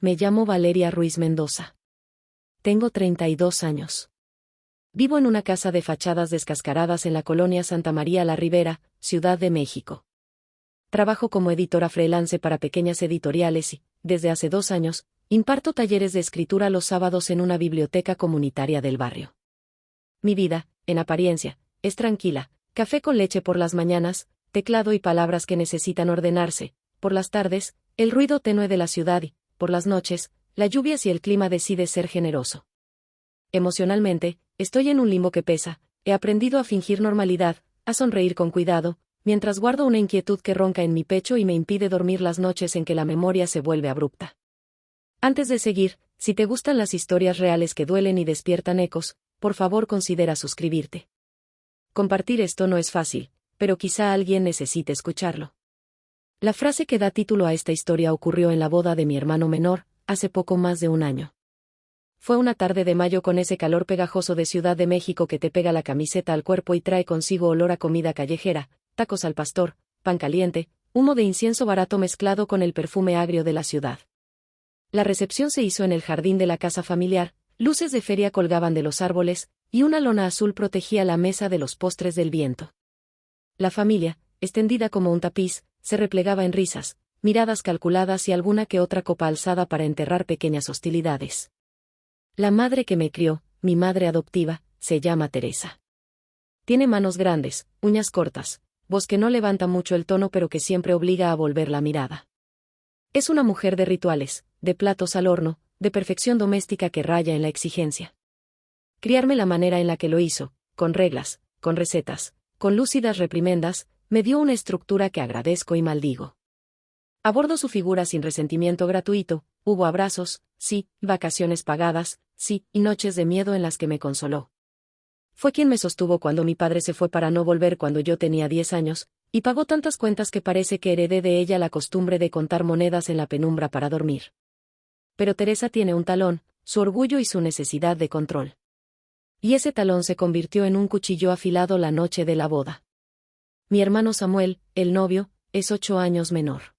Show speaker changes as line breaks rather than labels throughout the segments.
Me llamo Valeria Ruiz Mendoza. Tengo 32 años. Vivo en una casa de fachadas descascaradas en la colonia Santa María la Ribera, Ciudad de México. Trabajo como editora freelance para pequeñas editoriales y, desde hace 2 años, imparto talleres de escritura los sábados en una biblioteca comunitaria del barrio. Mi vida, en apariencia, es tranquila: café con leche por las mañanas, teclado y palabras que necesitan ordenarse; por las tardes, el ruido tenue de la ciudad y, por las noches, la lluvia si el clima decide ser generoso. Emocionalmente, estoy en un limbo que pesa. He aprendido a fingir normalidad, a sonreír con cuidado, mientras guardo una inquietud que ronca en mi pecho y me impide dormir las noches en que la memoria se vuelve abrupta. Antes de seguir, si te gustan las historias reales que duelen y despiertan ecos, por favor considera suscribirte. Compartir esto no es fácil, pero quizá alguien necesite escucharlo. La frase que da título a esta historia ocurrió en la boda de mi hermano menor, hace poco más de un año. Fue una tarde de mayo con ese calor pegajoso de Ciudad de México que te pega la camiseta al cuerpo y trae consigo olor a comida callejera, tacos al pastor, pan caliente, humo de incienso barato mezclado con el perfume agrio de la ciudad. La recepción se hizo en el jardín de la casa familiar, luces de feria colgaban de los árboles, y una lona azul protegía la mesa de los postres del viento. La familia, extendida como un tapiz, se replegaba en risas, miradas calculadas y alguna que otra copa alzada para enterrar pequeñas hostilidades. La madre que me crió, mi madre adoptiva, se llama Teresa. Tiene manos grandes, uñas cortas, voz que no levanta mucho el tono pero que siempre obliga a volver la mirada. Es una mujer de rituales, de platos al horno, de perfección doméstica que raya en la exigencia. Criarme la manera en la que lo hizo, con reglas, con recetas, con lúcidas reprimendas, me dio una estructura que agradezco y maldigo. Abordo su figura sin resentimiento gratuito. Hubo abrazos, sí, vacaciones pagadas, sí, y noches de miedo en las que me consoló. Fue quien me sostuvo cuando mi padre se fue para no volver cuando yo tenía 10 años, y pagó tantas cuentas que parece que heredé de ella la costumbre de contar monedas en la penumbra para dormir. Pero Teresa tiene un talón, su orgullo y su necesidad de control. Y ese talón se convirtió en un cuchillo afilado la noche de la boda. Mi hermano Samuel, el novio, es 8 años menor.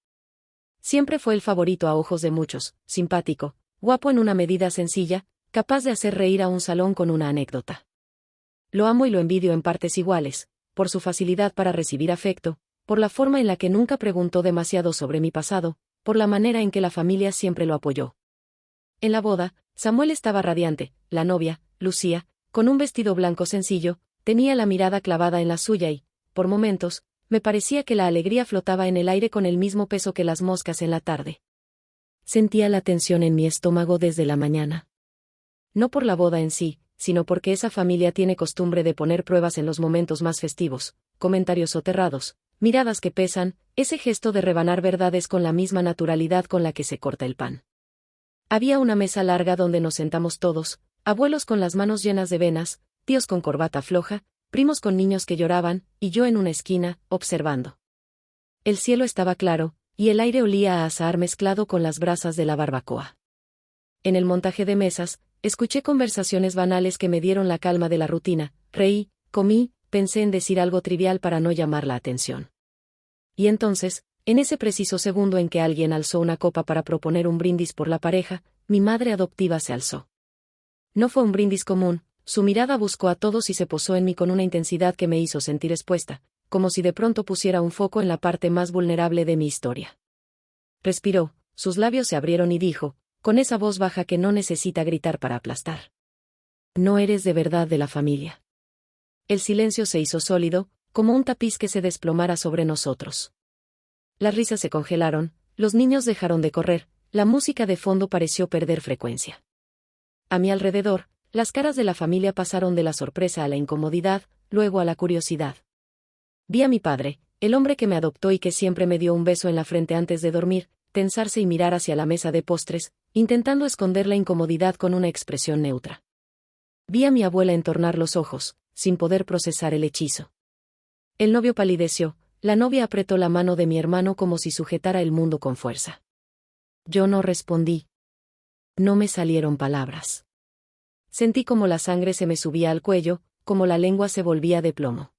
Siempre fue el favorito a ojos de muchos, simpático, guapo en una medida sencilla, capaz de hacer reír a un salón con una anécdota. Lo amo y lo envidio en partes iguales, por su facilidad para recibir afecto, por la forma en la que nunca preguntó demasiado sobre mi pasado, por la manera en que la familia siempre lo apoyó. En la boda, Samuel estaba radiante; la novia, Lucía, con un vestido blanco sencillo, tenía la mirada clavada en la suya y, por momentos, me parecía que la alegría flotaba en el aire con el mismo peso que las moscas en la tarde. Sentía la tensión en mi estómago desde la mañana. No por la boda en sí, sino porque esa familia tiene costumbre de poner pruebas en los momentos más festivos: comentarios soterrados, miradas que pesan, ese gesto de rebanar verdades con la misma naturalidad con la que se corta el pan. Había una mesa larga donde nos sentamos todos, abuelos con las manos llenas de venas, tíos con corbata floja, primos con niños que lloraban, y yo en una esquina, observando. El cielo estaba claro, y el aire olía a azahar mezclado con las brasas de la barbacoa. En el montaje de mesas, escuché conversaciones banales que me dieron la calma de la rutina, reí, comí, pensé en decir algo trivial para no llamar la atención. Y entonces, en ese preciso segundo en que alguien alzó una copa para proponer un brindis por la pareja, mi madre adoptiva se alzó. No fue un brindis común. Su mirada buscó a todos y se posó en mí con una intensidad que me hizo sentir expuesta, como si de pronto pusiera un foco en la parte más vulnerable de mi historia. Respiró, sus labios se abrieron y dijo, con esa voz baja que no necesita gritar para aplastar: no eres de verdad de la familia. El silencio se hizo sólido, como un tapiz que se desplomara sobre nosotros. Las risas se congelaron, los niños dejaron de correr, la música de fondo pareció perder frecuencia. A mi alrededor, las caras de la familia pasaron de la sorpresa a la incomodidad, luego a la curiosidad. Vi a mi padre, el hombre que me adoptó y que siempre me dio un beso en la frente antes de dormir, tensarse y mirar hacia la mesa de postres, intentando esconder la incomodidad con una expresión neutra. Vi a mi abuela entornar los ojos, sin poder procesar el hechizo. El novio palideció, la novia apretó la mano de mi hermano como si sujetara el mundo con fuerza. Yo no respondí. No me salieron palabras. Sentí como la sangre se me subía al cuello, como la lengua se volvía de plomo.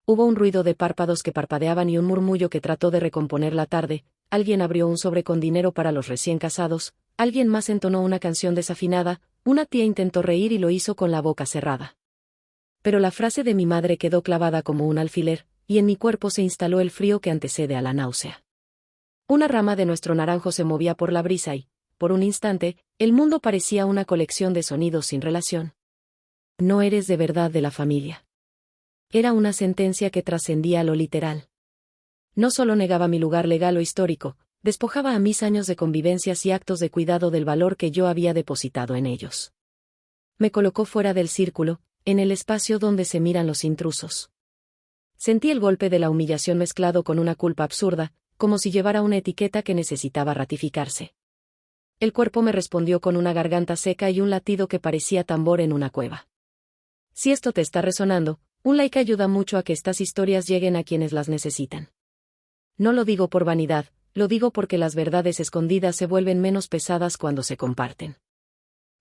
Hubo un ruido de párpados que parpadeaban y un murmullo que trató de recomponer la tarde. Alguien abrió un sobre con dinero para los recién casados, alguien más entonó una canción desafinada, una tía intentó reír y lo hizo con la boca cerrada. Pero la frase de mi madre quedó clavada como un alfiler, y en mi cuerpo se instaló el frío que antecede a la náusea. Una rama de nuestro naranjo se movía por la brisa y, por un instante, el mundo parecía una colección de sonidos sin relación. No eres de verdad de la familia. Era una sentencia que trascendía lo literal. No solo negaba mi lugar legal o histórico, despojaba a mis años de convivencias y actos de cuidado del valor que yo había depositado en ellos. Me colocó fuera del círculo, en el espacio donde se miran los intrusos. Sentí el golpe de la humillación mezclado con una culpa absurda, como si llevara una etiqueta que necesitaba ratificarse. El cuerpo me respondió con una garganta seca y un latido que parecía tambor en una cueva. Si esto te está resonando, un like ayuda mucho a que estas historias lleguen a quienes las necesitan. No lo digo por vanidad, lo digo porque las verdades escondidas se vuelven menos pesadas cuando se comparten.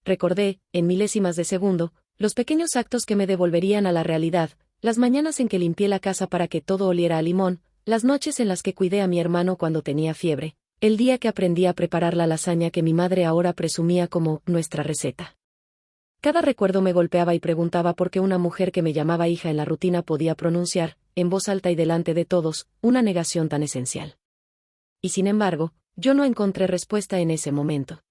Recordé, en milésimas de segundo, los pequeños actos que me devolverían a la realidad, las mañanas en que limpié la casa para que todo oliera a limón, las noches en las que cuidé a mi hermano cuando tenía fiebre, el día que aprendí a preparar la lasaña que mi madre ahora presumía como nuestra receta. Cada recuerdo me golpeaba y preguntaba por qué una mujer que me llamaba hija en la rutina podía pronunciar, en voz alta y delante de todos, una negación tan esencial. Y sin embargo, yo no encontré respuesta en ese momento.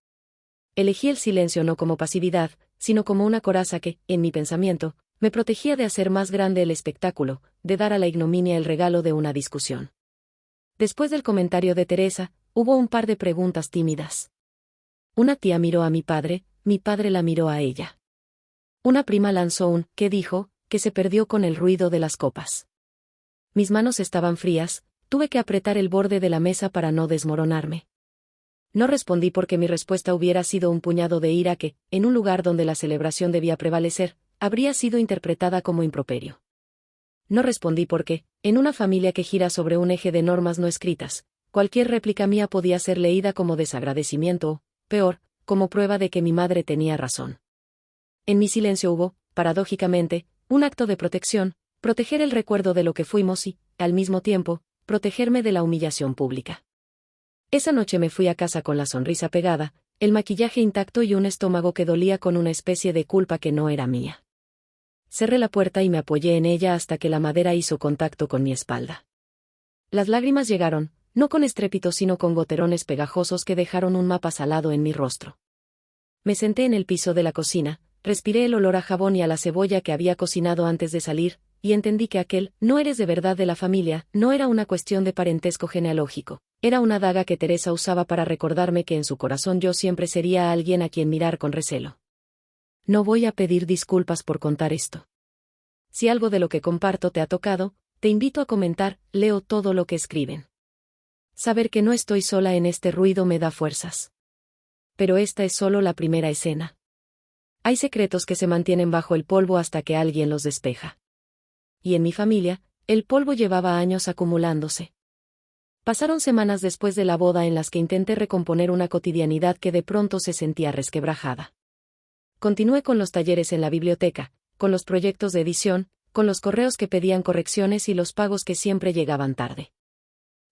Elegí el silencio no como pasividad, sino como una coraza que, en mi pensamiento, me protegía de hacer más grande el espectáculo, de dar a la ignominia el regalo de una discusión. Después del comentario de Teresa, hubo un par de preguntas tímidas. Una tía miró a mi padre la miró a ella. Una prima lanzó un «¿qué dijo?», que se perdió con el ruido de las copas. Mis manos estaban frías, tuve que apretar el borde de la mesa para no desmoronarme. No respondí porque mi respuesta hubiera sido un puñado de ira que, en un lugar donde la celebración debía prevalecer, habría sido interpretada como improperio. No respondí porque, en una familia que gira sobre un eje de normas no escritas, cualquier réplica mía podía ser leída como desagradecimiento o, peor, como prueba de que mi madre tenía razón. En mi silencio hubo, paradójicamente, un acto de protección, proteger el recuerdo de lo que fuimos y, al mismo tiempo, protegerme de la humillación pública. Esa noche me fui a casa con la sonrisa pegada, el maquillaje intacto y un estómago que dolía con una especie de culpa que no era mía. Cerré la puerta y me apoyé en ella hasta que la madera hizo contacto con mi espalda. Las lágrimas llegaron, no con estrépito sino con goterones pegajosos que dejaron un mapa salado en mi rostro. Me senté en el piso de la cocina, respiré el olor a jabón y a la cebolla que había cocinado antes de salir, y entendí que aquel «no eres de verdad de la familia» no era una cuestión de parentesco genealógico, era una daga que Teresa usaba para recordarme que en su corazón yo siempre sería alguien a quien mirar con recelo. No voy a pedir disculpas por contar esto. Si algo de lo que comparto te ha tocado, te invito a comentar, leo todo lo que escriben. Saber que no estoy sola en este ruido me da fuerzas. Pero esta es solo la primera escena. Hay secretos que se mantienen bajo el polvo hasta que alguien los despeja. Y en mi familia, el polvo llevaba años acumulándose. Pasaron semanas después de la boda en las que intenté recomponer una cotidianidad que de pronto se sentía resquebrajada. Continué con los talleres en la biblioteca, con los proyectos de edición, con los correos que pedían correcciones y los pagos que siempre llegaban tarde.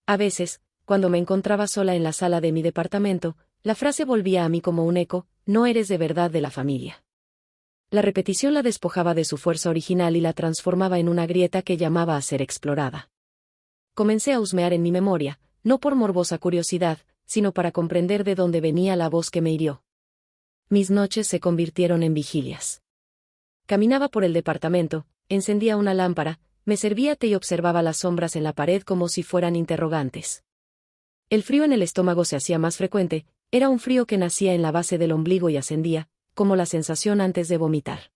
A veces, cuando me encontraba sola en la sala de mi departamento, la frase volvía a mí como un eco: «no eres de verdad de la familia». La repetición la despojaba de su fuerza original y la transformaba en una grieta que llamaba a ser explorada. Comencé a husmear en mi memoria, no por morbosa curiosidad, sino para comprender de dónde venía la voz que me hirió. Mis noches se convirtieron en vigilias. Caminaba por el departamento, encendía una lámpara, me servía té y observaba las sombras en la pared como si fueran interrogantes. El frío en el estómago se hacía más frecuente, era un frío que nacía en la base del ombligo y ascendía, como la sensación antes de vomitar.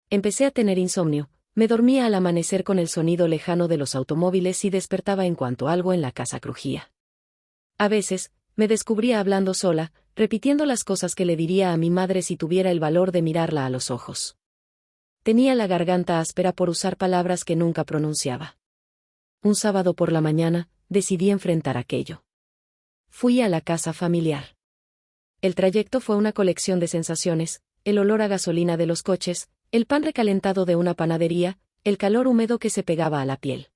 Empecé a tener insomnio, me dormía al amanecer con el sonido lejano de los automóviles y despertaba en cuanto algo en la casa crujía. A veces, me descubría hablando sola, repitiendo las cosas que le diría a mi madre si tuviera el valor de mirarla a los ojos. Tenía la garganta áspera por usar palabras que nunca pronunciaba. Un sábado por la mañana, decidí enfrentar aquello. Fui a la casa familiar. El trayecto fue una colección de sensaciones: el olor a gasolina de los coches, el pan recalentado de una panadería, el calor húmedo que se pegaba a la piel.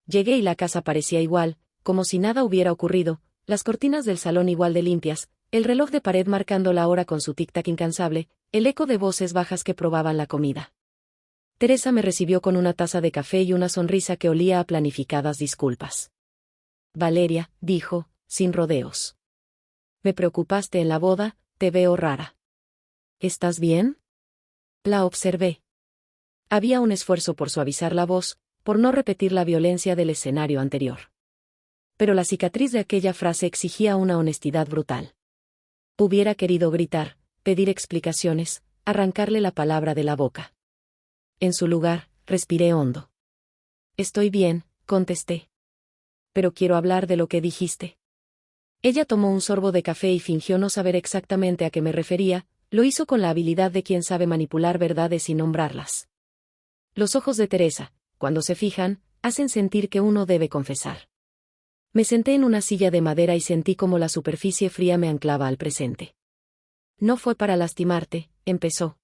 Llegué y la casa parecía igual, como si nada hubiera ocurrido, las cortinas del salón igual de limpias, el reloj de pared marcando la hora con su tic-tac incansable, el eco de voces bajas que probaban la comida. Teresa me recibió con una taza de café y una sonrisa que olía a planificadas disculpas. Valeria, dijo, sin rodeos. Me preocupaste en la boda, te veo rara. ¿Estás bien? La observé. Había un esfuerzo por suavizar la voz, por no repetir la violencia del escenario anterior. Pero la cicatriz de aquella frase exigía una honestidad brutal. Hubiera querido gritar, pedir explicaciones, arrancarle la palabra de la boca. En su lugar, respiré hondo. Estoy bien, contesté. Pero quiero hablar de lo que dijiste. Ella tomó un sorbo de café y fingió no saber exactamente a qué me refería, lo hizo con la habilidad de quien sabe manipular verdades y nombrarlas. Los ojos de Teresa, cuando se fijan, hacen sentir que uno debe confesar. Me senté en una silla de madera y sentí como la superficie fría me anclaba al presente. No fue para lastimarte, empezó.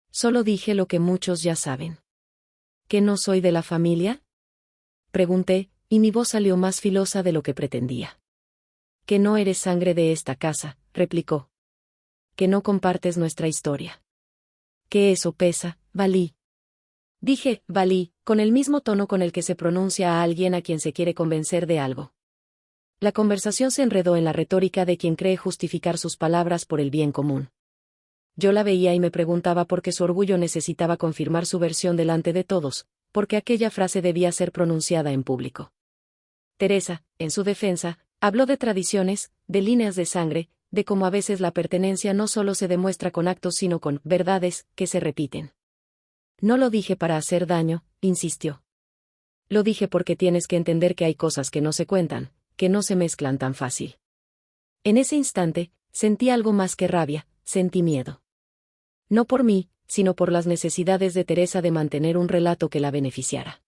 Solo dije lo que muchos ya saben. ¿Que no soy de la familia? Pregunté, y mi voz salió más filosa de lo que pretendía. Que no eres sangre de esta casa, replicó. Que no compartes nuestra historia. Que eso pesa, Valí. Dije, Valí, con el mismo tono con el que se pronuncia a alguien a quien se quiere convencer de algo. La conversación se enredó en la retórica de quien cree justificar sus palabras por el bien común. Yo la veía y me preguntaba por qué su orgullo necesitaba confirmar su versión delante de todos, porque aquella frase debía ser pronunciada en público. Teresa, en su defensa, habló de tradiciones, de líneas de sangre, de cómo a veces la pertenencia no solo se demuestra con actos sino con verdades que se repiten. No lo dije para hacer daño, insistió. Lo dije porque tienes que entender que hay cosas que no se cuentan, que no se mezclan tan fácil. En ese instante, sentí algo más que rabia, sentí miedo. No por mí, sino por las necesidades de Teresa de mantener un relato que la beneficiara.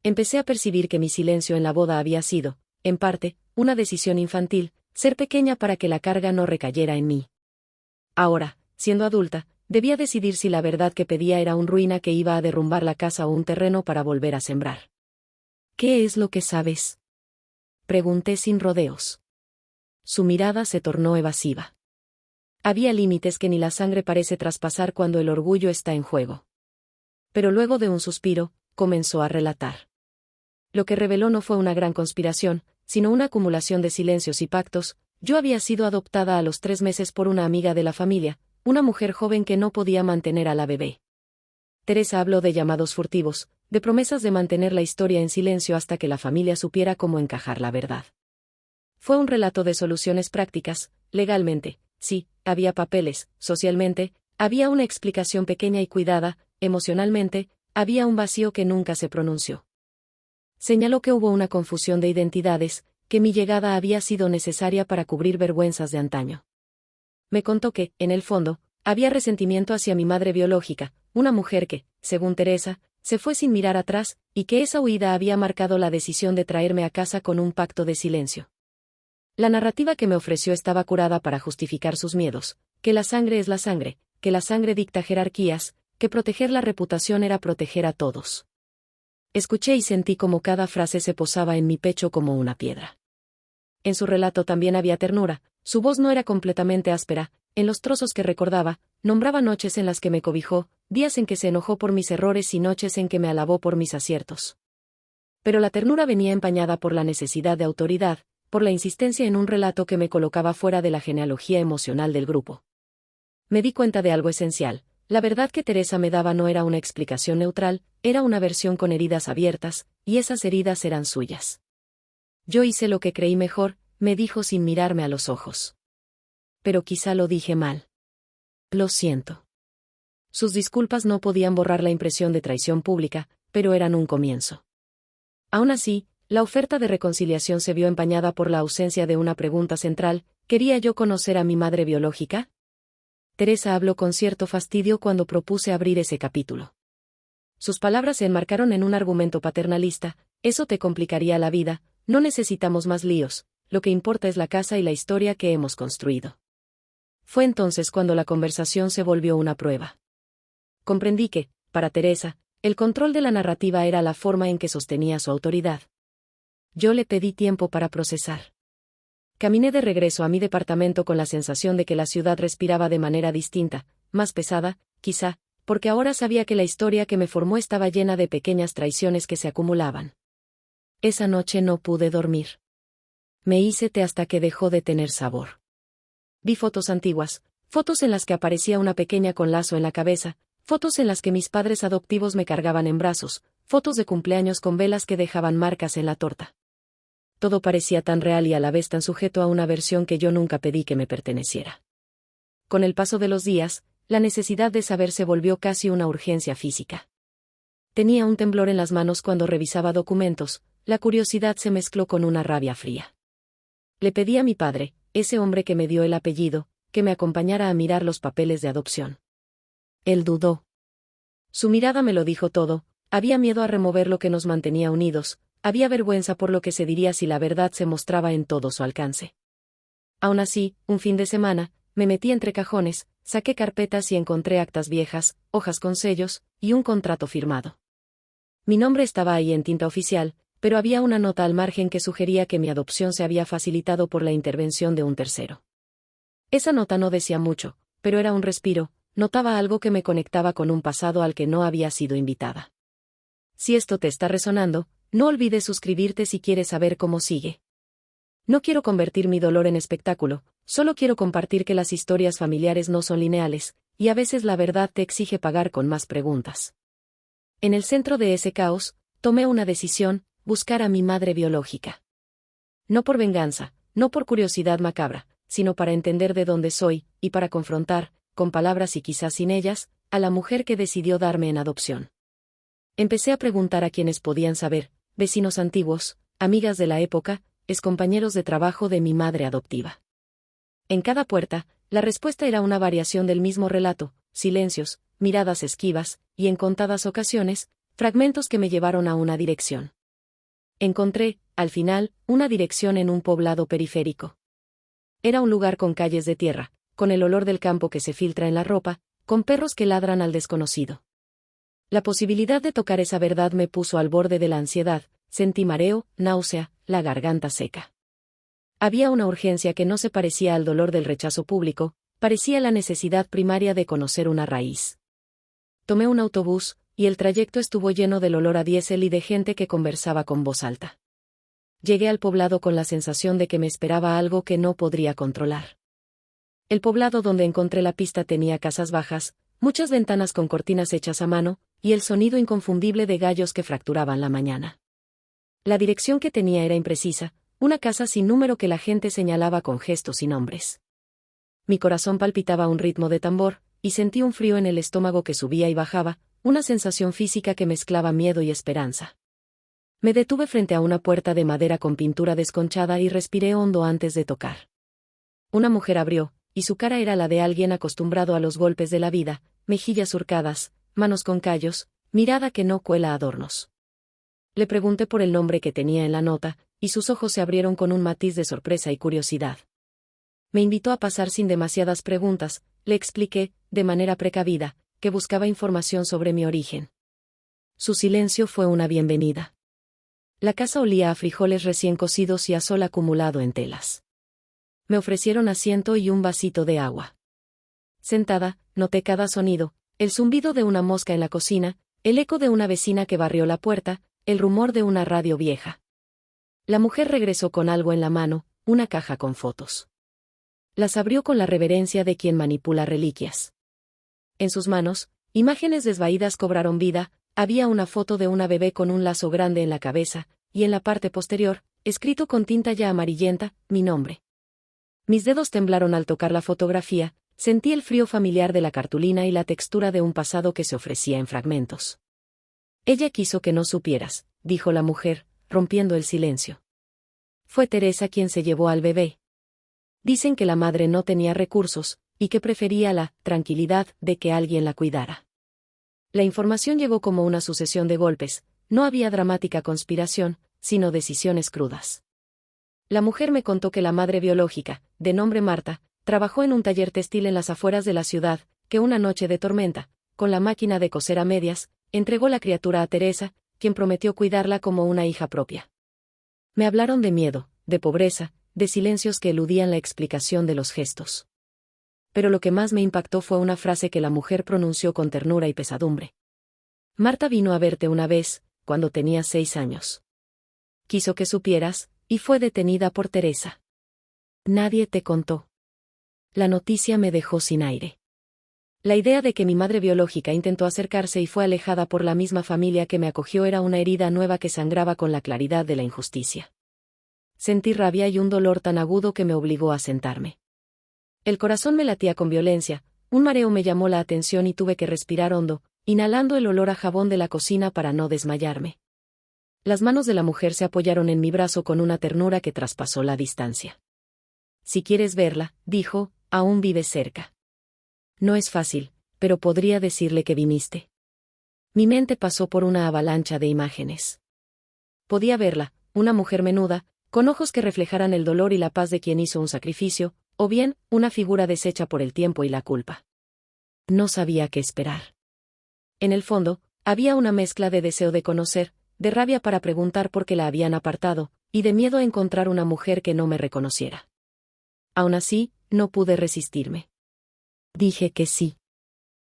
Empecé a percibir que mi silencio en la boda había sido, en parte, una decisión infantil, ser pequeña para que la carga no recayera en mí. Ahora, siendo adulta, debía decidir si la verdad que pedía era un ruina que iba a derrumbar la casa o un terreno para volver a sembrar. ¿Qué es lo que sabes? Pregunté sin rodeos. Su mirada se tornó evasiva. Había límites que ni la sangre parece traspasar cuando el orgullo está en juego. Pero luego de un suspiro, comenzó a relatar. Lo que reveló no fue una gran conspiración, sino una acumulación de silencios y pactos. Yo había sido adoptada a los 3 meses por una amiga de la familia, una mujer joven que no podía mantener a la bebé. Teresa habló de llamados furtivos, de promesas de mantener la historia en silencio hasta que la familia supiera cómo encajar la verdad. Fue un relato de soluciones prácticas, legalmente, sí, había papeles, socialmente, había una explicación pequeña y cuidada, emocionalmente, había un vacío que nunca se pronunció. Señaló que hubo una confusión de identidades, que mi llegada había sido necesaria para cubrir vergüenzas de antaño. Me contó que, en el fondo, había resentimiento hacia mi madre biológica, una mujer que, según Teresa, se fue sin mirar atrás, y que esa huida había marcado la decisión de traerme a casa con un pacto de silencio. La narrativa que me ofreció estaba curada para justificar sus miedos, que la sangre es la sangre, que la sangre dicta jerarquías, que proteger la reputación era proteger a todos. Escuché y sentí como cada frase se posaba en mi pecho como una piedra. En su relato también había ternura, su voz no era completamente áspera, en los trozos que recordaba, nombraba noches en las que me cobijó, días en que se enojó por mis errores y noches en que me alabó por mis aciertos. Pero la ternura venía empañada por la necesidad de autoridad, por la insistencia en un relato que me colocaba fuera de la genealogía emocional del grupo. Me di cuenta de algo esencial. La verdad que Teresa me daba no era una explicación neutral, era una versión con heridas abiertas, y esas heridas eran suyas. Yo hice lo que creí mejor, me dijo sin mirarme a los ojos. Pero quizá lo dije mal. Lo siento. Sus disculpas no podían borrar la impresión de traición pública, pero eran un comienzo. Aún así, la oferta de reconciliación se vio empañada por la ausencia de una pregunta central: ¿quería yo conocer a mi madre biológica? Teresa habló con cierto fastidio cuando propuse abrir ese capítulo. Sus palabras se enmarcaron en un argumento paternalista: eso te complicaría la vida, no necesitamos más líos, lo que importa es la casa y la historia que hemos construido. Fue entonces cuando la conversación se volvió una prueba. Comprendí que, para Teresa, el control de la narrativa era la forma en que sostenía su autoridad. Yo le pedí tiempo para procesar. Caminé de regreso a mi departamento con la sensación de que la ciudad respiraba de manera distinta, más pesada, quizá, porque ahora sabía que la historia que me formó estaba llena de pequeñas traiciones que se acumulaban. Esa noche no pude dormir. Me hice té hasta que dejó de tener sabor. Vi fotos antiguas, fotos en las que aparecía una pequeña con lazo en la cabeza, fotos en las que mis padres adoptivos me cargaban en brazos, fotos de cumpleaños con velas que dejaban marcas en la torta. Todo parecía tan real y a la vez tan sujeto a una versión que yo nunca pedí que me perteneciera. Con el paso de los días, la necesidad de saber se volvió casi una urgencia física. Tenía un temblor en las manos cuando revisaba documentos, la curiosidad se mezcló con una rabia fría. Le pedí a mi padre, ese hombre que me dio el apellido, que me acompañara a mirar los papeles de adopción. Él dudó. Su mirada me lo dijo todo, había miedo a remover lo que nos mantenía unidos, había vergüenza por lo que se diría si la verdad se mostraba en todo su alcance. Aún así, un fin de semana, me metí entre cajones, saqué carpetas y encontré actas viejas, hojas con sellos, y un contrato firmado. Mi nombre estaba ahí en tinta oficial, pero había una nota al margen que sugería que mi adopción se había facilitado por la intervención de un tercero. Esa nota no decía mucho, pero era un respiro, notaba algo que me conectaba con un pasado al que no había sido invitada. Si esto te está resonando, no olvides suscribirte si quieres saber cómo sigue. No quiero convertir mi dolor en espectáculo, solo quiero compartir que las historias familiares no son lineales, y a veces la verdad te exige pagar con más preguntas. En el centro de ese caos, tomé una decisión: buscar a mi madre biológica. No por venganza, no por curiosidad macabra, sino para entender de dónde soy, y para confrontar, con palabras y quizás sin ellas, a la mujer que decidió darme en adopción. Empecé a preguntar a quienes podían saber: vecinos antiguos, amigas de la época, excompañeros de trabajo de mi madre adoptiva. En cada puerta, la respuesta era una variación del mismo relato: silencios, miradas esquivas, y en contadas ocasiones, fragmentos que me llevaron a una dirección. Encontré, al final, una dirección en un poblado periférico. Era un lugar con calles de tierra, con el olor del campo que se filtra en la ropa, con perros que ladran al desconocido. La posibilidad de tocar esa verdad me puso al borde de la ansiedad, sentí mareo, náusea, la garganta seca. Había una urgencia que no se parecía al dolor del rechazo público, parecía la necesidad primaria de conocer una raíz. Tomé un autobús, y el trayecto estuvo lleno del olor a diésel y de gente que conversaba con voz alta. Llegué al poblado con la sensación de que me esperaba algo que no podría controlar. El poblado donde encontré la pista tenía casas bajas, muchas ventanas con cortinas hechas a mano, y el sonido inconfundible de gallos que fracturaban la mañana. La dirección que tenía era imprecisa, una casa sin número que la gente señalaba con gestos y nombres. Mi corazón palpitaba a un ritmo de tambor, y sentí un frío en el estómago que subía y bajaba, una sensación física que mezclaba miedo y esperanza. Me detuve frente a una puerta de madera con pintura desconchada y respiré hondo antes de tocar. Una mujer abrió, y su cara era la de alguien acostumbrado a los golpes de la vida, mejillas surcadas, manos con callos, mirada que no cuela adornos. Le pregunté por el nombre que tenía en la nota, y sus ojos se abrieron con un matiz de sorpresa y curiosidad. Me invitó a pasar sin demasiadas preguntas, le expliqué, de manera precavida, que buscaba información sobre mi origen. Su silencio fue una bienvenida. La casa olía a frijoles recién cocidos y a sol acumulado en telas. Me ofrecieron asiento y un vasito de agua. Sentada, noté cada sonido: el zumbido de una mosca en la cocina, el eco de una vecina que barrió la puerta, el rumor de una radio vieja. La mujer regresó con algo en la mano, una caja con fotos. Las abrió con la reverencia de quien manipula reliquias. En sus manos, imágenes desvaídas cobraron vida. Había una foto de una bebé con un lazo grande en la cabeza, y en la parte posterior, escrito con tinta ya amarillenta, mi nombre. Mis dedos temblaron al tocar la fotografía, sentí el frío familiar de la cartulina y la textura de un pasado que se ofrecía en fragmentos. Ella quiso que no supieras, dijo la mujer, rompiendo el silencio. Fue Teresa quien se llevó al bebé. Dicen que la madre no tenía recursos, y que prefería la tranquilidad de que alguien la cuidara. La información llegó como una sucesión de golpes, no había dramática conspiración, sino decisiones crudas. La mujer me contó que la madre biológica, de nombre Marta, trabajó en un taller textil en las afueras de la ciudad, que una noche de tormenta, con la máquina de coser a medias, entregó la criatura a Teresa, quien prometió cuidarla como una hija propia. Me hablaron de miedo, de pobreza, de silencios que eludían la explicación de los gestos. Pero lo que más me impactó fue una frase que la mujer pronunció con ternura y pesadumbre. Marta vino a verte una vez, cuando tenías 6 años. Quiso que supieras, y fue detenida por Teresa. Nadie te contó. La noticia me dejó sin aire. La idea de que mi madre biológica intentó acercarse y fue alejada por la misma familia que me acogió era una herida nueva que sangraba con la claridad de la injusticia. Sentí rabia y un dolor tan agudo que me obligó a sentarme. El corazón me latía con violencia, un mareo me llamó la atención y tuve que respirar hondo, inhalando el olor a jabón de la cocina para no desmayarme. Las manos de la mujer se apoyaron en mi brazo con una ternura que traspasó la distancia. Si quieres verla, dijo, aún vive cerca. No es fácil, pero podría decirle que viniste. Mi mente pasó por una avalancha de imágenes. Podía verla, una mujer menuda, con ojos que reflejaran el dolor y la paz de quien hizo un sacrificio, o bien, una figura deshecha por el tiempo y la culpa. No sabía qué esperar. En el fondo, había una mezcla de deseo de conocer, de rabia para preguntar por qué la habían apartado, y de miedo a encontrar una mujer que no me reconociera. Aún así, no pude resistirme. Dije que sí.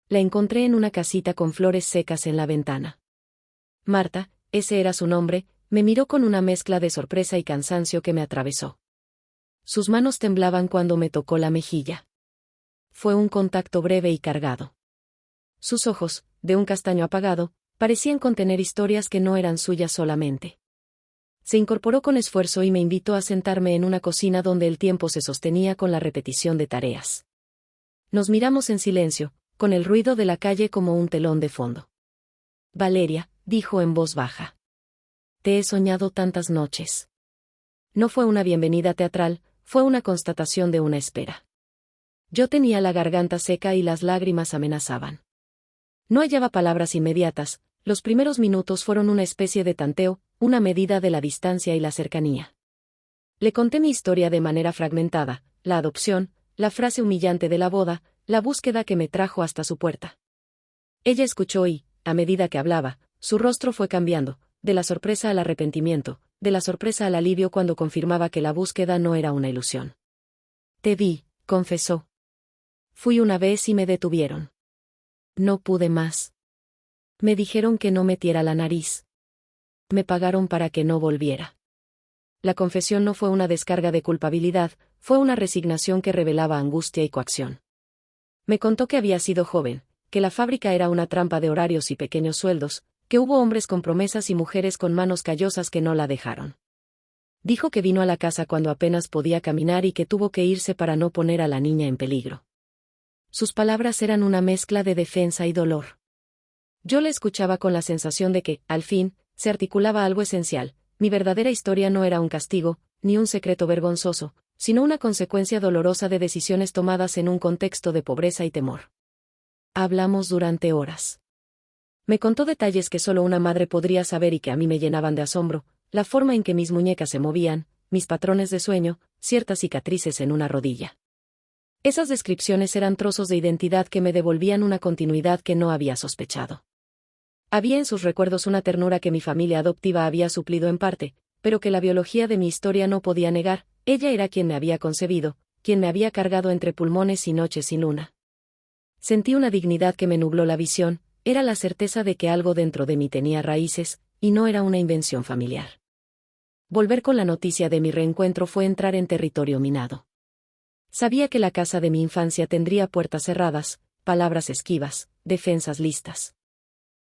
La encontré en una casita con flores secas en la ventana. Marta, ese era su nombre, me miró con una mezcla de sorpresa y cansancio que me atravesó. Sus manos temblaban cuando me tocó la mejilla. Fue un contacto breve y cargado. Sus ojos, de un castaño apagado, parecían contener historias que no eran suyas solamente. Se incorporó con esfuerzo y me invitó a sentarme en una cocina donde el tiempo se sostenía con la repetición de tareas. Nos miramos en silencio, con el ruido de la calle como un telón de fondo. Valeria, dijo en voz baja. Te he soñado tantas noches. No fue una bienvenida teatral, fue una constatación de una espera. Yo tenía la garganta seca y las lágrimas amenazaban. No hallaba palabras inmediatas, los primeros minutos fueron una especie de tanteo, una medida de la distancia y la cercanía. Le conté mi historia de manera fragmentada, la adopción, la frase humillante de la boda, la búsqueda que me trajo hasta su puerta. Ella escuchó y, a medida que hablaba, su rostro fue cambiando, de la sorpresa al arrepentimiento, de la sorpresa al alivio cuando confirmaba que la búsqueda no era una ilusión. Te vi, confesó. Fui una vez y me detuvieron. No pude más. Me dijeron que no metiera la nariz. Me pagaron para que no volviera. La confesión no fue una descarga de culpabilidad, fue una resignación que revelaba angustia y coacción. Me contó que había sido joven, que la fábrica era una trampa de horarios y pequeños sueldos, que hubo hombres con promesas y mujeres con manos callosas que no la dejaron. Dijo que vino a la casa cuando apenas podía caminar y que tuvo que irse para no poner a la niña en peligro. Sus palabras eran una mezcla de defensa y dolor. Yo le escuchaba con la sensación de que, al fin, se articulaba algo esencial. Mi verdadera historia no era un castigo, ni un secreto vergonzoso, sino una consecuencia dolorosa de decisiones tomadas en un contexto de pobreza y temor. Hablamos durante horas. Me contó detalles que solo una madre podría saber y que a mí me llenaban de asombro, la forma en que mis muñecas se movían, mis patrones de sueño, ciertas cicatrices en una rodilla. Esas descripciones eran trozos de identidad que me devolvían una continuidad que no había sospechado. Había en sus recuerdos una ternura que mi familia adoptiva había suplido en parte, pero que la biología de mi historia no podía negar. Ella era quien me había concebido, quien me había cargado entre pulmones y noches sin luna. Sentí una dignidad que me nubló la visión, era la certeza de que algo dentro de mí tenía raíces, y no era una invención familiar. Volver con la noticia de mi reencuentro fue entrar en territorio minado. Sabía que la casa de mi infancia tendría puertas cerradas, palabras esquivas, defensas listas.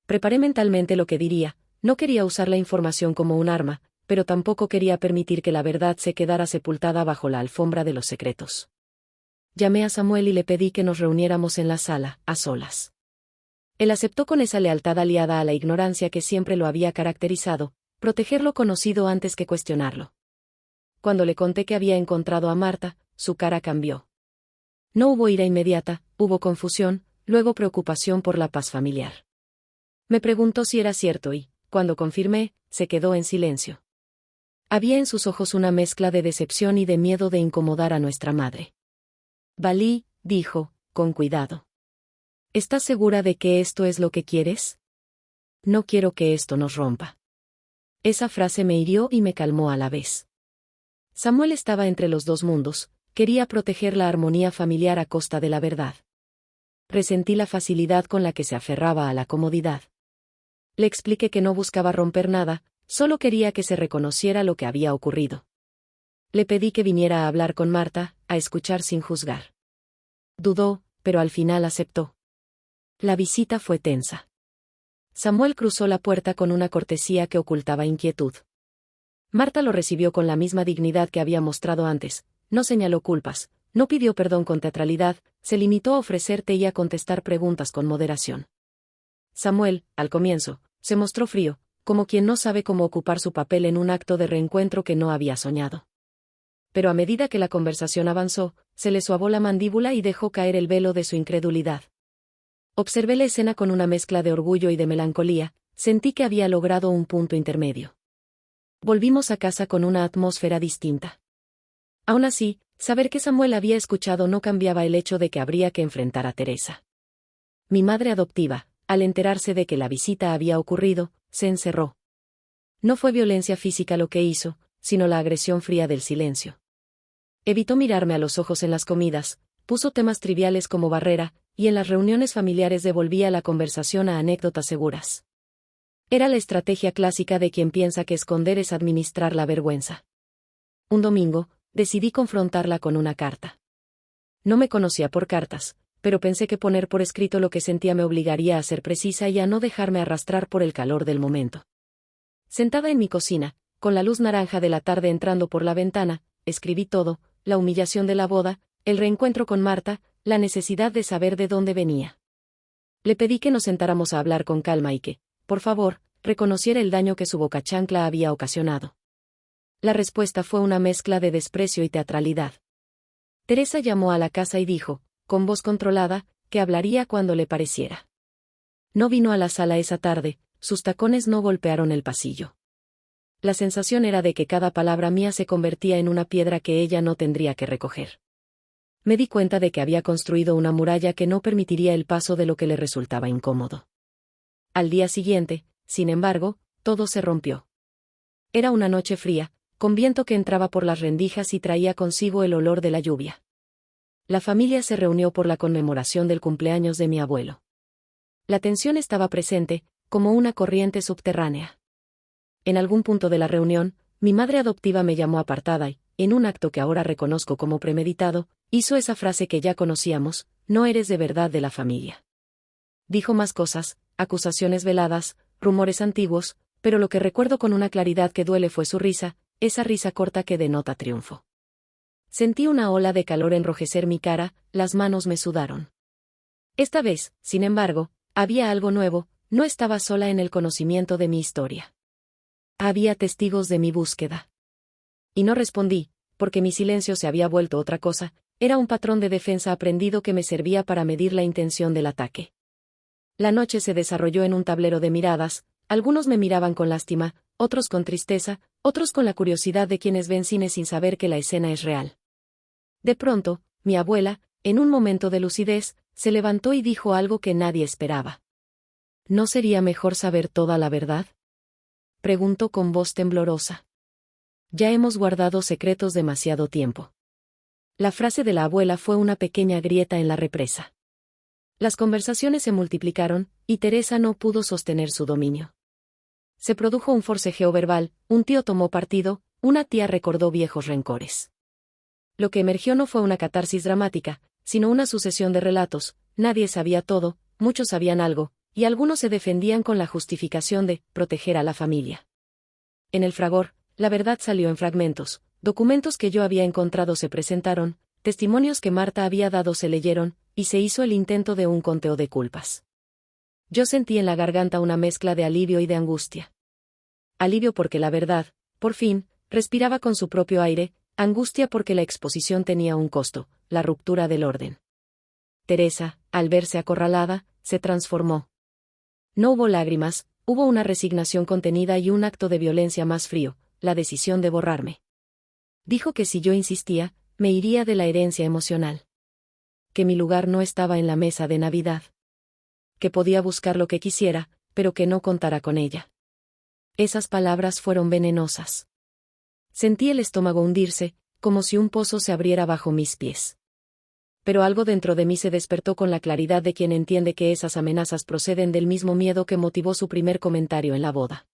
Preparé mentalmente lo que diría, no quería usar la información como un arma, pero tampoco quería permitir que la verdad se quedara sepultada bajo la alfombra de los secretos. Llamé a Samuel y le pedí que nos reuniéramos en la sala, a solas. Él aceptó con esa lealtad aliada a la ignorancia que siempre lo había caracterizado, proteger lo conocido antes que cuestionarlo. Cuando le conté que había encontrado a Marta, su cara cambió. No hubo ira inmediata, hubo confusión, luego preocupación por la paz familiar. Me preguntó si era cierto y, cuando confirmé, se quedó en silencio. Había en sus ojos una mezcla de decepción y de miedo de incomodar a nuestra madre. Valí, dijo, con cuidado. ¿Estás segura de que esto es lo que quieres? No quiero que esto nos rompa. Esa frase me hirió y me calmó a la vez. Samuel estaba entre los dos mundos, quería proteger la armonía familiar a costa de la verdad. Resentí la facilidad con la que se aferraba a la comodidad. Le expliqué que no buscaba romper nada, solo quería que se reconociera lo que había ocurrido. Le pedí que viniera a hablar con Marta, a escuchar sin juzgar. Dudó, pero al final aceptó. La visita fue tensa. Samuel cruzó la puerta con una cortesía que ocultaba inquietud. Marta lo recibió con la misma dignidad que había mostrado antes, no señaló culpas, no pidió perdón con teatralidad, se limitó a ofrecer té y a contestar preguntas con moderación. Samuel, al comienzo, se mostró frío, como quien no sabe cómo ocupar su papel en un acto de reencuentro que no había soñado. Pero a medida que la conversación avanzó, se le suavó la mandíbula y dejó caer el velo de su incredulidad. Observé la escena con una mezcla de orgullo y de melancolía, sentí que había logrado un punto intermedio. Volvimos a casa con una atmósfera distinta. Aún así, saber que Samuel había escuchado no cambiaba el hecho de que habría que enfrentar a Teresa. Mi madre adoptiva, al enterarse de que la visita había ocurrido, se encerró. No fue violencia física lo que hizo, sino la agresión fría del silencio. Evitó mirarme a los ojos en las comidas, puso temas triviales como barrera, y en las reuniones familiares devolvía la conversación a anécdotas seguras. Era la estrategia clásica de quien piensa que esconder es administrar la vergüenza. Un domingo, decidí confrontarla con una carta. No me conocía por cartas, pero pensé que poner por escrito lo que sentía me obligaría a ser precisa y a no dejarme arrastrar por el calor del momento. Sentada en mi cocina, con la luz naranja de la tarde entrando por la ventana, escribí todo: la humillación de la boda, el reencuentro con Marta, la necesidad de saber de dónde venía. Le pedí que nos sentáramos a hablar con calma y que, por favor, reconociera el daño que su boca chancla había ocasionado. La respuesta fue una mezcla de desprecio y teatralidad. Teresa llamó a la casa y dijo, con voz controlada, que hablaría cuando le pareciera. No vino a la sala esa tarde, sus tacones no golpearon el pasillo. La sensación era de que cada palabra mía se convertía en una piedra que ella no tendría que recoger. Me di cuenta de que había construido una muralla que no permitiría el paso de lo que le resultaba incómodo. Al día siguiente, sin embargo, todo se rompió. Era una noche fría, con viento que entraba por las rendijas y traía consigo el olor de la lluvia. La familia se reunió por la conmemoración del cumpleaños de mi abuelo. La tensión estaba presente, como una corriente subterránea. En algún punto de la reunión, mi madre adoptiva me llamó apartada y, en un acto que ahora reconozco como premeditado, hizo esa frase que ya conocíamos: no eres de verdad de la familia. Dijo más cosas, acusaciones veladas, rumores antiguos, pero lo que recuerdo con una claridad que duele fue su risa, esa risa corta que denota triunfo. Sentí una ola de calor enrojecer mi cara, las manos me sudaron. Esta vez, sin embargo, había algo nuevo, no estaba sola en el conocimiento de mi historia. Había testigos de mi búsqueda. Y no respondí, porque mi silencio se había vuelto otra cosa, era un patrón de defensa aprendido que me servía para medir la intención del ataque. La noche se desarrolló en un tablero de miradas, algunos me miraban con lástima, otros con tristeza, otros con la curiosidad de quienes ven cine sin saber que la escena es real. De pronto, mi abuela, en un momento de lucidez, se levantó y dijo algo que nadie esperaba. ¿No sería mejor saber toda la verdad?, preguntó con voz temblorosa. Ya hemos guardado secretos demasiado tiempo. La frase de la abuela fue una pequeña grieta en la represa. Las conversaciones se multiplicaron, y Teresa no pudo sostener su dominio. Se produjo un forcejeo verbal, un tío tomó partido, una tía recordó viejos rencores. Lo que emergió no fue una catarsis dramática, sino una sucesión de relatos: nadie sabía todo, muchos sabían algo, y algunos se defendían con la justificación de proteger a la familia. En el fragor, la verdad salió en fragmentos: documentos que yo había encontrado se presentaron, testimonios que Marta había dado se leyeron, y se hizo el intento de un conteo de culpas. Yo sentí en la garganta una mezcla de alivio y de angustia. Alivio porque la verdad, por fin, respiraba con su propio aire, angustia porque la exposición tenía un costo: la ruptura del orden. Teresa, al verse acorralada, se transformó. No hubo lágrimas, hubo una resignación contenida y un acto de violencia más frío: la decisión de borrarme. Dijo que si yo insistía, me iría de la herencia emocional. Que mi lugar no estaba en la mesa de Navidad. Que podía buscar lo que quisiera, pero que no contara con ella. Esas palabras fueron venenosas. Sentí el estómago hundirse, como si un pozo se abriera bajo mis pies. Pero algo dentro de mí se despertó con la claridad de quien entiende que esas amenazas proceden del mismo miedo que motivó su primer comentario en la boda.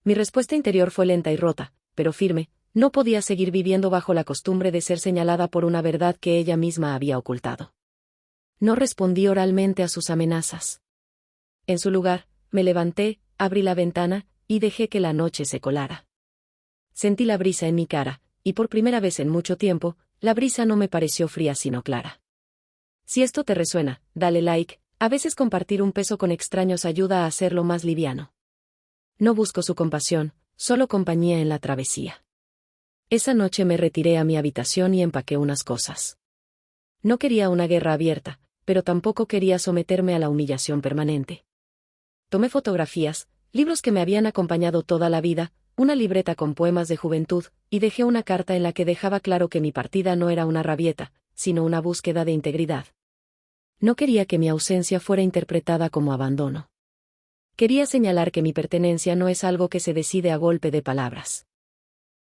Mi respuesta interior fue lenta y rota, pero firme. No podía seguir viviendo bajo la costumbre de ser señalada por una verdad que ella misma había ocultado. No respondí oralmente a sus amenazas. En su lugar, me levanté, abrí la ventana, y dejé que la noche se colara. Sentí la brisa en mi cara, y por primera vez en mucho tiempo, la brisa no me pareció fría sino clara. Si esto te resuena, dale like. A veces compartir un peso con extraños ayuda a hacerlo más liviano. No busco su compasión, solo compañía en la travesía. Esa noche me retiré a mi habitación y empaqué unas cosas. No quería una guerra abierta, pero tampoco quería someterme a la humillación permanente. Tomé fotografías, libros que me habían acompañado toda la vida, una libreta con poemas de juventud, y dejé una carta en la que dejaba claro que mi partida no era una rabieta, sino una búsqueda de integridad. No quería que mi ausencia fuera interpretada como abandono. Quería señalar que mi pertenencia no es algo que se decide a golpe de palabras.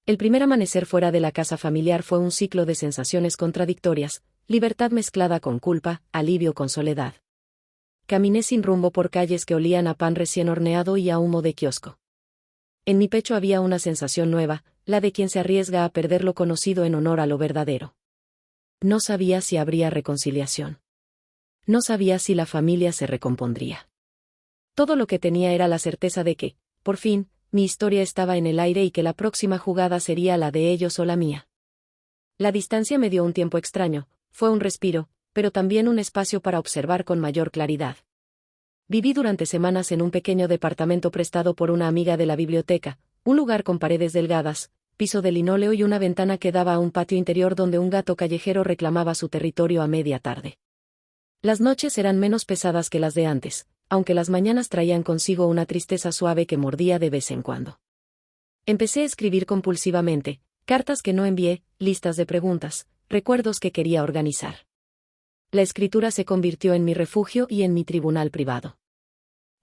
El primer amanecer fuera de la casa familiar fue un ciclo de sensaciones contradictorias, libertad mezclada con culpa, alivio con soledad. Caminé sin rumbo por calles que olían a pan recién horneado y a humo de kiosco. En mi pecho había una sensación nueva, la de quien se arriesga a perder lo conocido en honor a lo verdadero. No sabía si habría reconciliación. No sabía si la familia se recompondría. Todo lo que tenía era la certeza de que, por fin, mi historia estaba en el aire y que la próxima jugada sería la de ellos o la mía. La distancia me dio un tiempo extraño, fue un respiro, pero también un espacio para observar con mayor claridad. Viví durante semanas en un pequeño departamento prestado por una amiga de la biblioteca, un lugar con paredes delgadas, piso de linóleo y una ventana que daba a un patio interior donde un gato callejero reclamaba su territorio a media tarde. Las noches eran menos pesadas que las de antes, aunque las mañanas traían consigo una tristeza suave que mordía de vez en cuando. Empecé a escribir compulsivamente, cartas que no envié, listas de preguntas, recuerdos que quería organizar. La escritura se convirtió en mi refugio y en mi tribunal privado.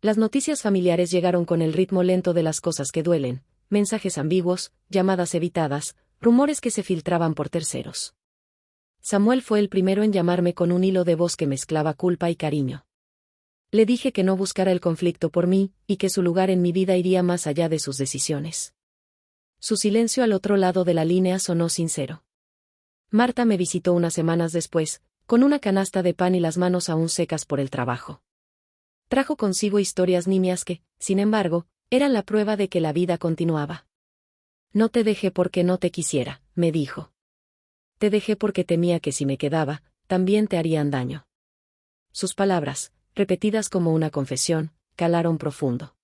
Las noticias familiares llegaron con el ritmo lento de las cosas que duelen, mensajes ambiguos, llamadas evitadas, rumores que se filtraban por terceros. Samuel fue el primero en llamarme con un hilo de voz que mezclaba culpa y cariño. Le dije que no buscara el conflicto por mí, y que su lugar en mi vida iría más allá de sus decisiones. Su silencio al otro lado de la línea sonó sincero. Marta me visitó unas semanas después, con una canasta de pan y las manos aún secas por el trabajo. Trajo consigo historias nimias que, sin embargo, eran la prueba de que la vida continuaba. No te dejé porque no te quisiera, me dijo. Te dejé porque temía que si me quedaba, también te harían daño. Sus palabras, repetidas como una confesión, calaron profundo.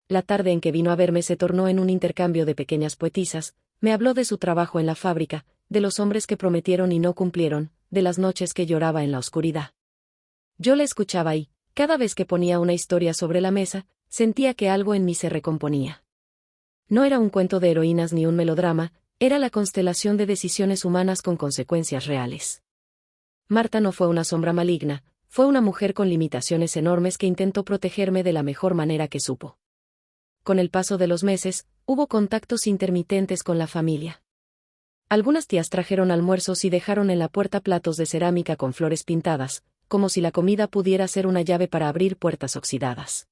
La tarde en que vino a verme se tornó en un intercambio de pequeñas poetisas, me habló de su trabajo en la fábrica, de los hombres que prometieron y no cumplieron, de las noches que lloraba en la oscuridad. Yo la escuchaba y, cada vez que ponía una historia sobre la mesa, sentía que algo en mí se recomponía. No era un cuento de heroínas ni un melodrama, era la constelación de decisiones humanas con consecuencias reales. Marta no fue una sombra maligna, fue una mujer con limitaciones enormes que intentó protegerme de la mejor manera que supo. Con el paso de los meses, hubo contactos intermitentes con la familia. Algunas tías trajeron almuerzos y dejaron en la puerta platos de cerámica con flores pintadas, como si la comida pudiera ser una llave para abrir puertas oxidadas.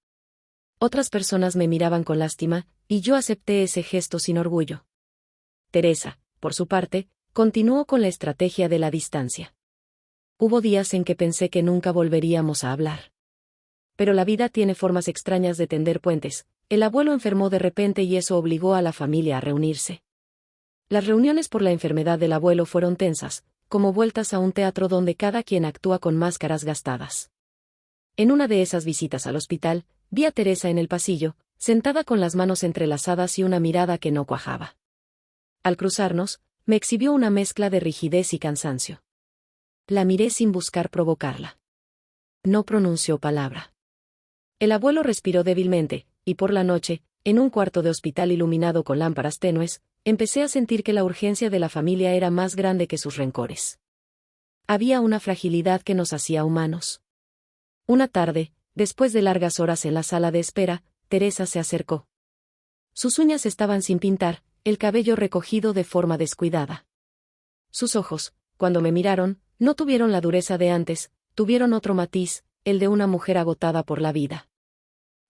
Otras personas me miraban con lástima, y yo acepté ese gesto sin orgullo. Teresa, por su parte, continuó con la estrategia de la distancia. Hubo días en que pensé que nunca volveríamos a hablar. Pero la vida tiene formas extrañas de tender puentes. El abuelo enfermó de repente y eso obligó a la familia a reunirse. Las reuniones por la enfermedad del abuelo fueron tensas, como vueltas a un teatro donde cada quien actúa con máscaras gastadas. En una de esas visitas al hospital, vi a Teresa en el pasillo, sentada con las manos entrelazadas y una mirada que no cuajaba. Al cruzarnos, me exhibió una mezcla de rigidez y cansancio. La miré sin buscar provocarla. No pronunció palabra. El abuelo respiró débilmente, y por la noche, en un cuarto de hospital iluminado con lámparas tenues, empecé a sentir que la urgencia de la familia era más grande que sus rencores. Había una fragilidad que nos hacía humanos. Una tarde, después de largas horas en la sala de espera, Teresa se acercó. Sus uñas estaban sin pintar, el cabello recogido de forma descuidada. Sus ojos, cuando me miraron, no tuvieron la dureza de antes, tuvieron otro matiz, el de una mujer agotada por la vida.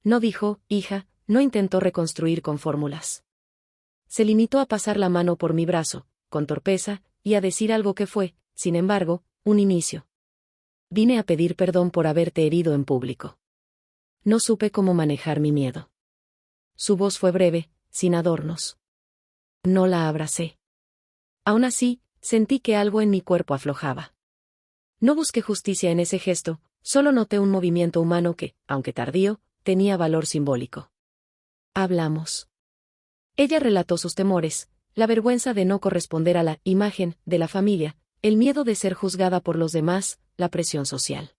No dijo, hija, no intentó reconstruir con fórmulas. Se limitó a pasar la mano por mi brazo, con torpeza, y a decir algo que fue, sin embargo, un inicio. Vine a pedir perdón por haberte herido en público. No supe cómo manejar mi miedo. Su voz fue breve, sin adornos. No la abracé. Aún así, sentí que algo en mi cuerpo aflojaba. No busqué justicia en ese gesto, solo noté un movimiento humano que, aunque tardío, tenía valor simbólico. Hablamos. Ella relató sus temores, la vergüenza de no corresponder a la imagen de la familia, el miedo de ser juzgada por los demás, la presión social.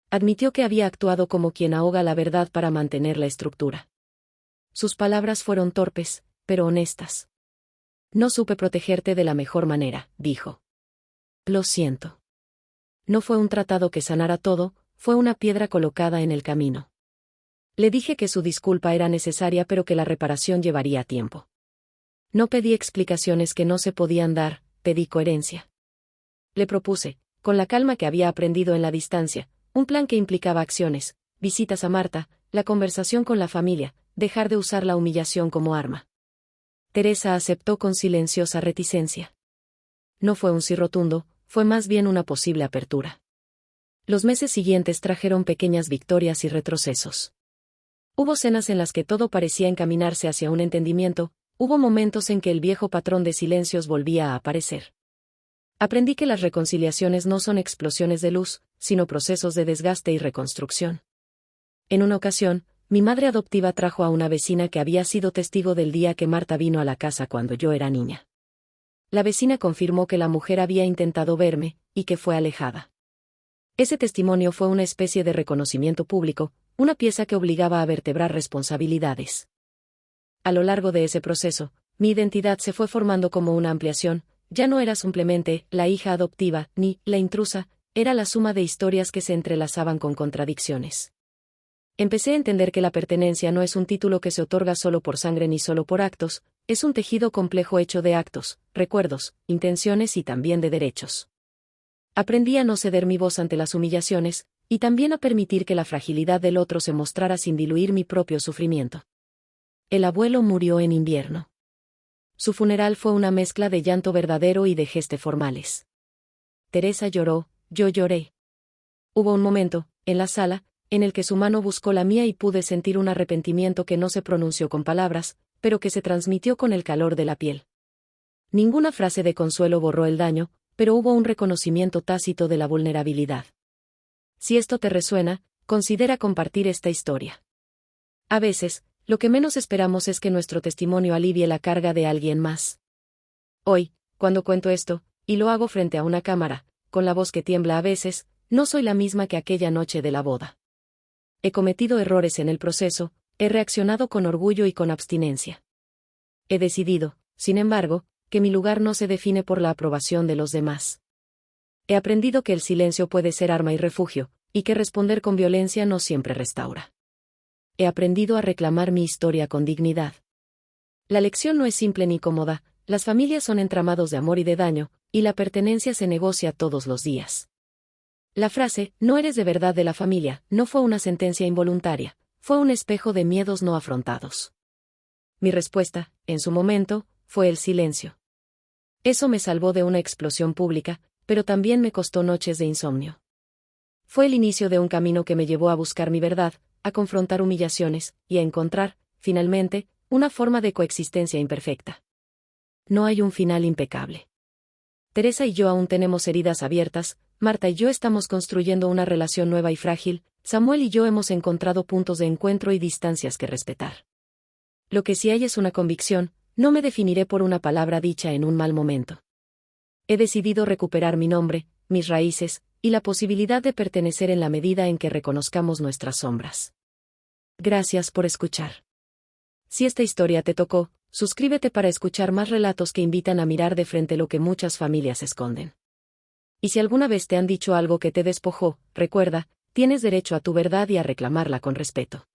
Admitió que había actuado como quien ahoga la verdad para mantener la estructura. Sus palabras fueron torpes, pero honestas. No supe protegerte de la mejor manera, dijo. Lo siento. No fue un tratado que sanara todo, fue una piedra colocada en el camino. Le dije que su disculpa era necesaria pero que la reparación llevaría tiempo. No pedí explicaciones que no se podían dar, pedí coherencia. Le propuse, con la calma que había aprendido en la distancia, un plan que implicaba acciones, visitas a Marta, la conversación con la familia, dejar de usar la humillación como arma. Teresa aceptó con silenciosa reticencia. No fue un sí rotundo, fue más bien una posible apertura. Los meses siguientes trajeron pequeñas victorias y retrocesos. Hubo cenas en las que todo parecía encaminarse hacia un entendimiento, hubo momentos en que el viejo patrón de silencios volvía a aparecer. Aprendí que las reconciliaciones no son explosiones de luz, sino procesos de desgaste y reconstrucción. En una ocasión, mi madre adoptiva trajo a una vecina que había sido testigo del día que Marta vino a la casa cuando yo era niña. La vecina confirmó que la mujer había intentado verme, y que fue alejada. Ese testimonio fue una especie de reconocimiento público, una pieza que obligaba a vertebrar responsabilidades. A lo largo de ese proceso, mi identidad se fue formando como una ampliación, ya no era simplemente la hija adoptiva, ni la intrusa, era la suma de historias que se entrelazaban con contradicciones. Empecé a entender que la pertenencia no es un título que se otorga solo por sangre ni solo por actos, es un tejido complejo hecho de actos, recuerdos, intenciones y también de derechos. Aprendí a no ceder mi voz ante las humillaciones, y también a permitir que la fragilidad del otro se mostrara sin diluir mi propio sufrimiento. El abuelo murió en invierno. Su funeral fue una mezcla de llanto verdadero y de gestos formales. Teresa lloró, yo lloré. Hubo un momento, en la sala, en el que su mano buscó la mía y pude sentir un arrepentimiento que no se pronunció con palabras, pero que se transmitió con el calor de la piel. Ninguna frase de consuelo borró el daño, pero hubo un reconocimiento tácito de la vulnerabilidad. Si esto te resuena, considera compartir esta historia. A veces, lo que menos esperamos es que nuestro testimonio alivie la carga de alguien más. Hoy, cuando cuento esto, y lo hago frente a una cámara, con la voz que tiembla a veces, no soy la misma que aquella noche de la boda. He cometido errores en el proceso, he reaccionado con orgullo y con abstinencia. He decidido, sin embargo, que mi lugar no se define por la aprobación de los demás. He aprendido que el silencio puede ser arma y refugio, y que responder con violencia no siempre restaura. He aprendido a reclamar mi historia con dignidad. La lección no es simple ni cómoda, las familias son entramados de amor y de daño, y la pertenencia se negocia todos los días. La frase, no eres de verdad de la familia, no fue una sentencia involuntaria, fue un espejo de miedos no afrontados. Mi respuesta, en su momento, fue el silencio. Eso me salvó de una explosión pública, pero también me costó noches de insomnio. Fue el inicio de un camino que me llevó a buscar mi verdad, a confrontar humillaciones, y a encontrar, finalmente, una forma de coexistencia imperfecta. No hay un final impecable. Teresa y yo aún tenemos heridas abiertas, Marta y yo estamos construyendo una relación nueva y frágil, Samuel y yo hemos encontrado puntos de encuentro y distancias que respetar. Lo que sí hay es una convicción, no me definiré por una palabra dicha en un mal momento. He decidido recuperar mi nombre, mis raíces, y la posibilidad de pertenecer en la medida en que reconozcamos nuestras sombras. Gracias por escuchar. Si esta historia te tocó, suscríbete para escuchar más relatos que invitan a mirar de frente lo que muchas familias esconden. Y si alguna vez te han dicho algo que te despojó, recuerda, tienes derecho a tu verdad y a reclamarla con respeto.